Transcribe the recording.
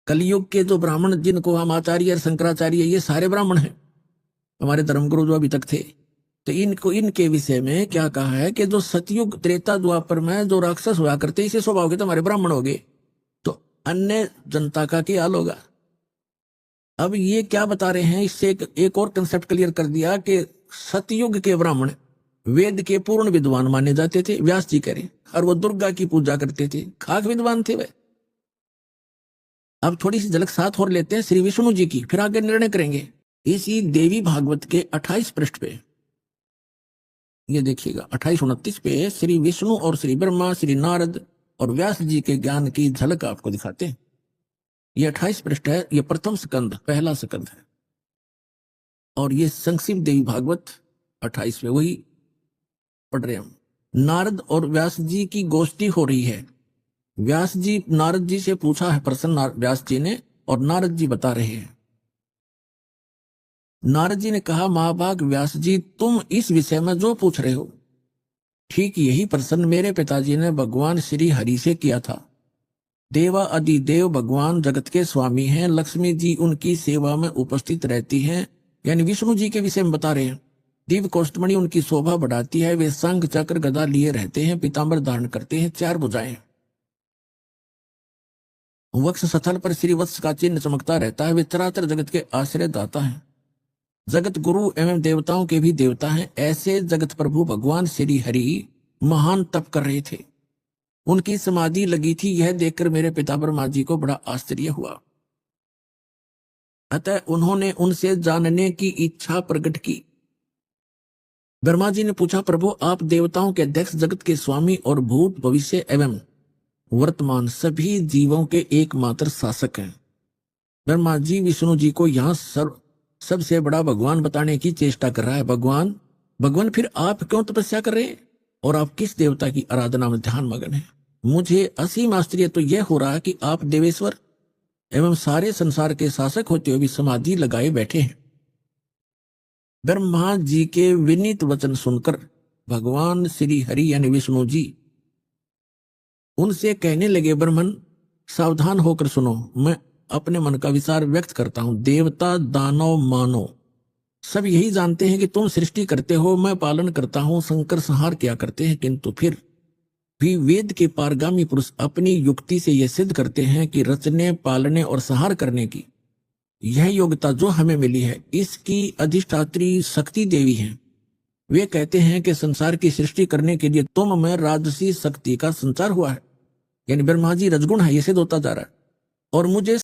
कलयुग के जो ब्राह्मण जिनको हम आचार्य और शंकराचार्य ये सारे ब्राह्मण हैं, हमारे धर्मगुरु जो अभी तक थे। तो इनके विषय में क्या कहा है कि जो सतयुग त्रेता द्वापर में जो राक्षस हुआ करते इसे स्वभाव के तो हमारे ब्राह्मण हो गए, तो अन्य जनता का क्या हाल होगा। अब ये क्या बता रहे हैं, इससे एक और कंसेप्ट क्लियर कर दिया कि सतयुग के ब्राह्मण वेद के पूर्ण विद्वान माने जाते थे, व्यास जी करें, और वो दुर्गा की पूजा करते थे, खाक विद्वान थे वे। अब थोड़ी सी झलक साथ और लेते हैं श्री विष्णु जी की, फिर आगे निर्णय करेंगे। इसी देवी भागवत के 28 पृष्ठ पे ये देखिएगा, 28-29 पे श्री विष्णु और श्री ब्रह्मा, श्री नारद और व्यास जी के ज्ञान की झलक आपको दिखाते हैं। ये 28 पृष्ठ है, ये प्रथम स्कंद, पहला स्कंद है, और ये संक्षिप्त देवी भागवत 28 पे वही पढ़ रहे हम। नारद और व्यास जी की गोष्ठी हो रही है। व्यास जी नारद जी से पूछा है प्रश्न व्यास जी ने, और नारद जी बता रहे हैं। नारद जी ने कहा, महाभाग व्यास जी, तुम इस विषय में जो पूछ रहे हो ठीक यही प्रश्न मेरे पिताजी ने भगवान श्री हरि से किया था। देवा अधिदेव भगवान जगत के स्वामी हैं, लक्ष्मी जी उनकी सेवा में उपस्थित रहती हैं, यानी विष्णु जी के विषय में बता रहे हैं। दिव्य कोष्ठमणि उनकी शोभा बढ़ाती है, वे शंख चक्र गदा लिए रहते हैं, पीतांबर धारण करते हैं, 4 भुजाएं, वक्ष स्थल पर श्री वत्स का चिन्ह चमकता रहता है, वे चराचर जगत के आश्रय दाता हैं, जगत गुरु एवं देवताओं के भी देवता हैं। ऐसे जगत प्रभु भगवान श्री हरि महान तप कर रहे थे, उनकी समाधि लगी थी। यह देखकर मेरे पिता ब्रह्मा जी को बड़ा आश्चर्य हुआ, अतः उन्होंने उनसे जानने की इच्छा प्रकट की। ब्रह्मा जी ने पूछा, प्रभु आप देवताओं के अध्यक्ष, जगत के स्वामी और भूत भविष्य एवं वर्तमान सभी जीवों के एकमात्र शासक हैं। ब्रह्मा जी विष्णु जी को यहाँ सबसे बड़ा भगवान बताने की चेष्टा कर रहा है। भगवान फिर आप क्यों तपस्या कर रहे हैं और आप किस देवता की आराधना में ध्यान मगन है। मुझे असीम आश्चर्य तो यह हो रहा है कि आप देवेश्वर एवं सारे संसार के शासक होते हुए भी समाधि लगाए बैठे हैं। ब्रह्मा जी के विनीत वचन सुनकर भगवान श्री हरि यानी विष्णु जी उनसे कहने लगे, ब्रह्मन सावधान होकर सुनो, मैं अपने मन का विचार व्यक्त करता हूं। देवता दानव मानव सब यही जानते हैं कि तुम सृष्टि करते हो, मैं पालन करता हूं, शंकर संहार किया करते हैं, किंतु फिर भी वेद के पारगामी पुरुष अपनी युक्ति से यह सिद्ध करते हैं कि रचने, पालने और संहार करने की यह योग्यता जो हमें मिली है, इसकी अधिष्ठात्री शक्ति देवी हैं। वे कहते हैं कि संसार की सृष्टि करने के लिए तुम में राजसी शक्ति का संचार हुआ है, यानी ब्रह्मा जी रजगुण है, ये सिद्ध होता जा रहा है, और मुझे